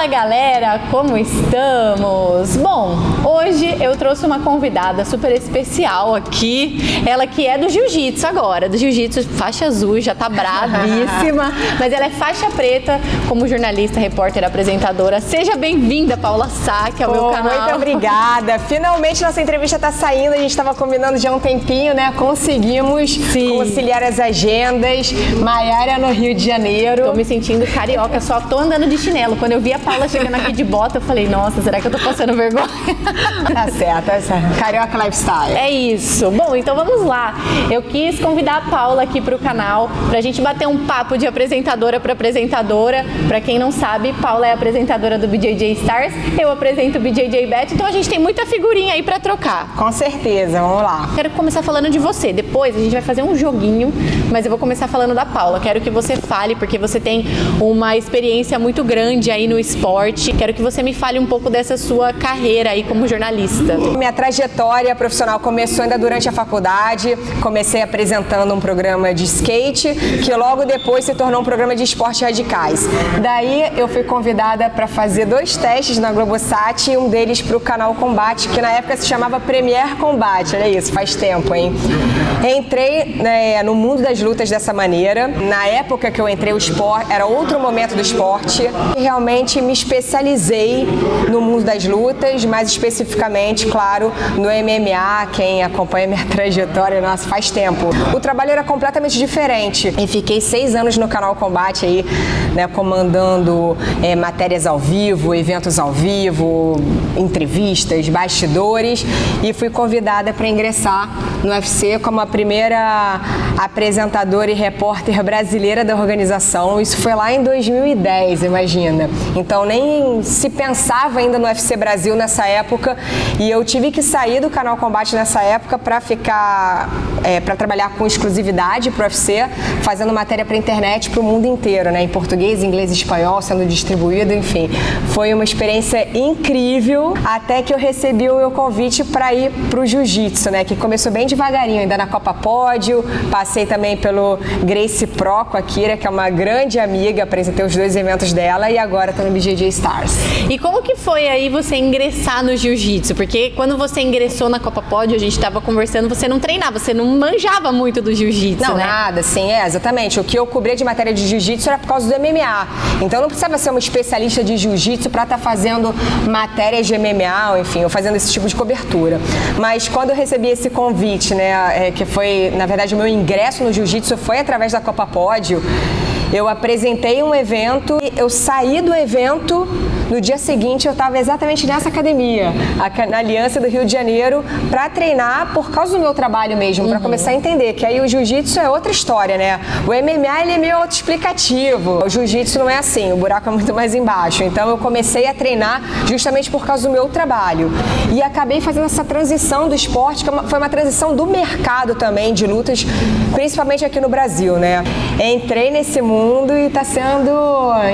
Fala galera, como estamos? Bom, hoje eu trouxe uma convidada super especial aqui, ela que é do jiu-jitsu agora, do jiu-jitsu faixa azul, já tá bravíssima, mas ela é faixa preta como jornalista, repórter, apresentadora. Seja bem-vinda, Paula Sack, ao meu canal. Muito obrigada. Finalmente nossa entrevista tá saindo, a gente estava combinando já há um tempinho, né? Conseguimos conciliar as agendas. Maiara no Rio de Janeiro. Tô me sentindo carioca, só tô andando de chinelo. Quando eu vi a Paula chegando aqui de bota, eu falei, nossa, será que eu tô passando vergonha? Tá certo, tá certo. Carioca Lifestyle. É isso. Bom, então vamos lá. Eu quis convidar a Paula aqui pro canal pra gente bater um papo de apresentadora para apresentadora. Pra quem não sabe, Paula é apresentadora do BJJ Stars, eu apresento o BJJ Bet, então a gente tem muita figurinha aí pra trocar. Com certeza, vamos lá. Quero começar falando de você. Depois a gente vai fazer um joguinho, mas eu vou começar falando da Paula. Quero que você fale, porque você tem uma experiência muito grande aí no esporte. Quero que você me fale um pouco dessa sua carreira aí como jornalista. Minha trajetória profissional começou ainda durante a faculdade. Comecei apresentando um programa de skate, que logo depois se tornou um programa de esportes radicais. Daí eu fui convidada para fazer 2 testes na Globosat e um deles para o canal Combate, que na época se chamava Premier Combate. Olha isso, faz tempo, hein? Entrei no mundo das lutas dessa maneira. Na época que eu entrei, o esporte era outro momento do esporte. Realmente me especializei no mundo das lutas, mais especificamente, claro, no MMA. Quem acompanha minha trajetória, nossa, faz tempo. O trabalho era completamente diferente. E fiquei 6 anos no canal Combate aí, né, comandando matérias ao vivo, eventos ao vivo, entrevistas, bastidores, e fui convidada para ingressar no UFC como a primeira apresentadora e repórter brasileira da organização. Isso foi lá em 2010, imagina. Então nem se pensava ainda no UFC Brasil nessa época, e eu tive que sair do canal Combate nessa época para ficar para trabalhar com exclusividade para o UFC, fazendo matéria para internet para o mundo inteiro, né, em português, inglês e espanhol, sendo distribuído, enfim. Foi uma experiência incrível, até que eu recebi o meu convite para ir para o jiu-jitsu, né, que começou bem devagarinho, ainda na Copa Pódio. Passei também pelo Gracie Pro com a Kira, que é uma grande amiga, apresentei os 2 eventos dela, e agora estou no BJJ Stars. E como que foi aí você ingressar no jiu-jitsu? Porque quando você ingressou na Copa Pódio, a gente estava conversando, você não treinava, você não manjava muito do jiu-jitsu, não, né? Nada, sim, exatamente. O que eu cobria de matéria de jiu-jitsu era por causa do MMA. Então não precisava ser uma especialista de jiu-jitsu para estar fazendo matérias de MMA, enfim, ou fazendo esse tipo de cobertura. Mas quando eu recebi esse convite, né, que foi, na verdade, o meu ingresso no jiu-jitsu foi através da Copa Pódio. Eu apresentei um evento, eu saí do evento, no dia seguinte eu estava exatamente nessa academia, na Aliança do Rio de Janeiro, para treinar por causa do meu trabalho mesmo, para começar a entender que aí o jiu-jitsu é outra história, né? O MMA ele é meio autoexplicativo, o jiu-jitsu não é assim, o buraco é muito mais embaixo. Então eu comecei a treinar justamente por causa do meu trabalho e acabei fazendo essa transição do esporte, que foi uma transição do mercado também de lutas, principalmente aqui no Brasil, né? Entrei nesse mundo e está sendo,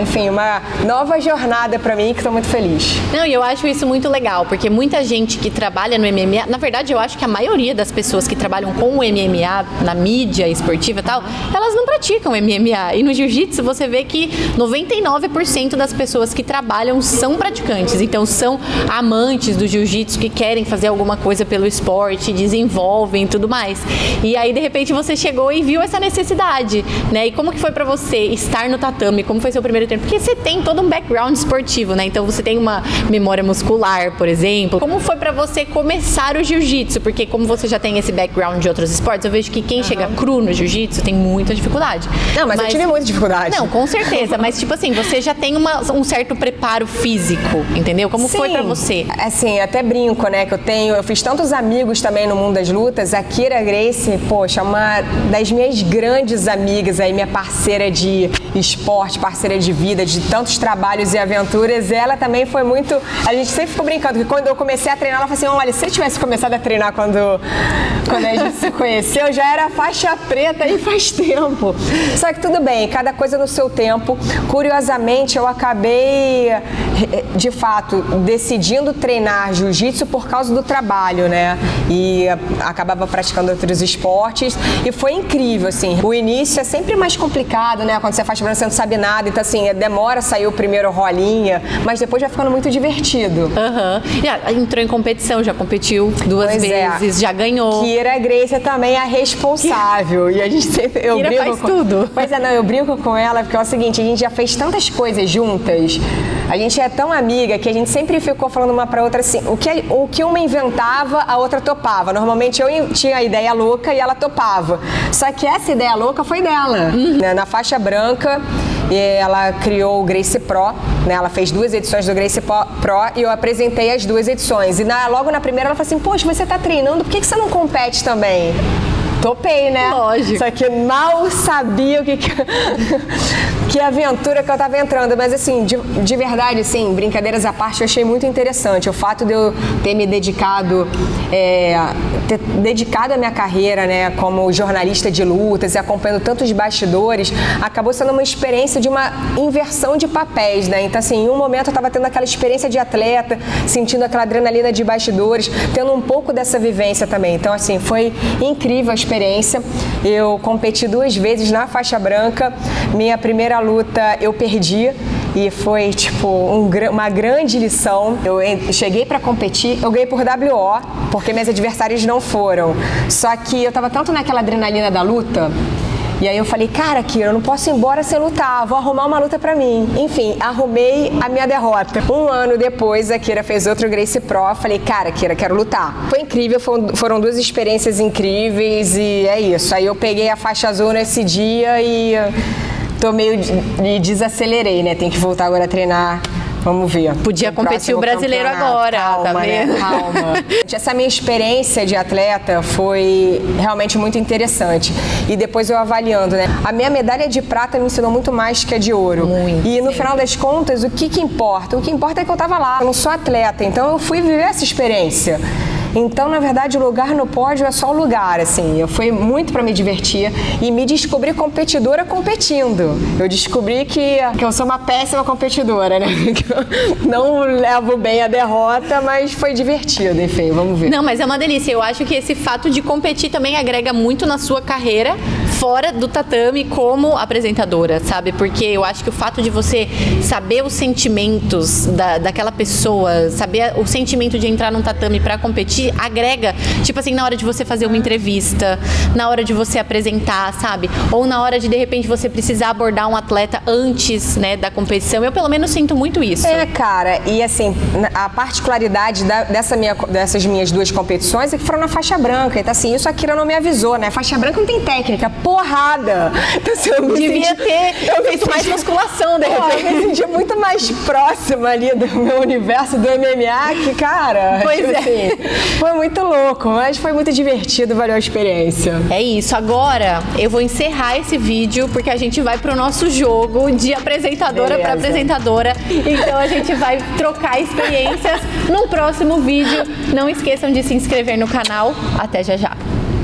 enfim, uma nova jornada para mim, que estou muito feliz. Não, e eu acho isso muito legal, porque muita gente que trabalha no MMA, na verdade eu acho que a maioria das pessoas que trabalham com o MMA na mídia esportiva e tal, elas não praticam MMA. E no jiu-jitsu você vê que 99% das pessoas que trabalham são praticantes, então são amantes do jiu-jitsu, que querem fazer alguma coisa pelo esporte, desenvolvem e tudo mais. E aí de repente você chegou e viu essa necessidade, né? E como que foi pra você estar no tatame? Como foi seu primeiro treino? Porque você tem todo um background esportivo, né? Então você tem uma memória muscular, por exemplo. Como foi pra você começar o jiu-jitsu? Porque como você já tem esse background de outros esportes, eu vejo que quem chega cru no jiu-jitsu tem muita dificuldade. Não, mas eu tive muita dificuldade. Não, com certeza. Mas tipo assim, você já tem um certo preparo físico, entendeu? Como foi pra você? Assim, até brinco, né? Que eu fiz tantos amigos também no mundo das lutas. A Kira Gracie, poxa, uma das minhas grandes amigas aí, minha parceira de esporte, parceira de vida, de tantos trabalhos e aventuras. Ela também foi muito... A gente sempre ficou brincando, que quando eu comecei a treinar, ela falou assim, olha, se eu tivesse começado a treinar quando a gente se conheceu, já era faixa preta e faz tempo. Só que tudo bem, cada coisa no seu tempo. Curiosamente, eu acabei, de fato, decidindo treinar jiu-jitsu por causa do trabalho, né? E acabava praticando outros esportes. E foi incrível, assim. O início é sempre mais complicado, né? Quando você faz você não sabe nada, então assim, demora a sair o primeiro rolinha, mas depois vai ficando muito divertido. Já entrou em competição, já competiu 2 vezes, já ganhou. Kira Grace também é a responsável. E a gente sempre... Kira faz tudo. Pois é, não, eu brinco com ela porque é o seguinte, a gente já fez tantas coisas juntas, a gente é tão amiga que a gente sempre ficou falando uma pra outra assim, o que uma inventava, a outra topava. Normalmente eu tinha a ideia louca e ela topava. Só que essa ideia louca foi dela. Na faixa branca, ela criou o Gracie Pro, né? Ela fez 2 edições do Gracie Pro e eu apresentei as 2 edições. E logo na primeira ela falou assim, poxa, você tá treinando, por que você não compete também? Topei, né? Lógico. Só que mal sabia o que aventura que eu tava entrando. Mas assim, de verdade, assim, brincadeiras à parte, eu achei muito interessante. O fato de eu ter me dedicado, ter dedicado a minha carreira, né, como jornalista de lutas e acompanhando tantos bastidores, acabou sendo uma experiência de uma inversão de papéis, né? Então, assim, em um momento eu tava tendo aquela experiência de atleta, sentindo aquela adrenalina de bastidores, tendo um pouco dessa vivência também. Então, assim, foi incrível a experiência. Eu competi 2 vezes na faixa branca. Minha primeira luta eu perdi e foi tipo uma grande lição. Eu cheguei pra competir, eu ganhei por WO, porque meus adversários não foram. Só que eu tava tanto naquela adrenalina da luta. E aí eu falei, cara, Kira, eu não posso ir embora sem lutar, vou arrumar uma luta pra mim. Enfim, arrumei a minha derrota. 1 ano depois, a Kira fez outro Gracie Pro, falei, cara, Kira, quero lutar. Foi incrível, foram 2 experiências incríveis e é isso. Aí eu peguei a faixa azul nesse dia e tô meio desacelerei, né? Tem que voltar agora a treinar. Vamos ver. Podia competir o brasileiro agora, calma, tá vendo? Né? Calma. Essa minha experiência de atleta foi realmente muito interessante. E depois eu avaliando, né? A minha medalha de prata me ensinou muito mais que a de ouro. Muito, e no final das contas, o que importa? O que importa é que eu tava lá. Eu não sou atleta, então eu fui viver essa experiência. Então, na verdade, o lugar no pódio é só o lugar, assim. Eu fui muito para me divertir e me descobri competidora competindo. Eu descobri que eu sou uma péssima competidora, né? Que eu não levo bem a derrota, mas foi divertido, enfim, vamos ver. Não, mas é uma delícia. Eu acho que esse fato de competir também agrega muito na sua carreira fora do tatame como apresentadora, sabe? Porque eu acho que o fato de você saber os sentimentos daquela pessoa, saber o sentimento de entrar num tatame para competir, agrega, tipo assim, na hora de você fazer uma entrevista, na hora de você apresentar, sabe? Ou na hora de repente, você precisar abordar um atleta antes, né, da competição. Eu, pelo menos, sinto muito isso. Cara, e assim, a particularidade dessas minhas 2 competições é que foram na faixa branca. Então, assim, isso a Kira não me avisou, né? Faixa branca não tem técnica, porrada. Então, assim, eu devia ter feito mais musculação, de repente. Eu me senti muito mais próxima ali do meu universo do MMA, que, cara, pois tipo é. Assim, foi muito louco, mas foi muito divertido, valeu a experiência. É isso. Agora eu vou encerrar esse vídeo porque a gente vai pro nosso jogo de apresentadora para apresentadora. Então a gente vai trocar experiências num próximo vídeo. Não esqueçam de se inscrever no canal. Até já já.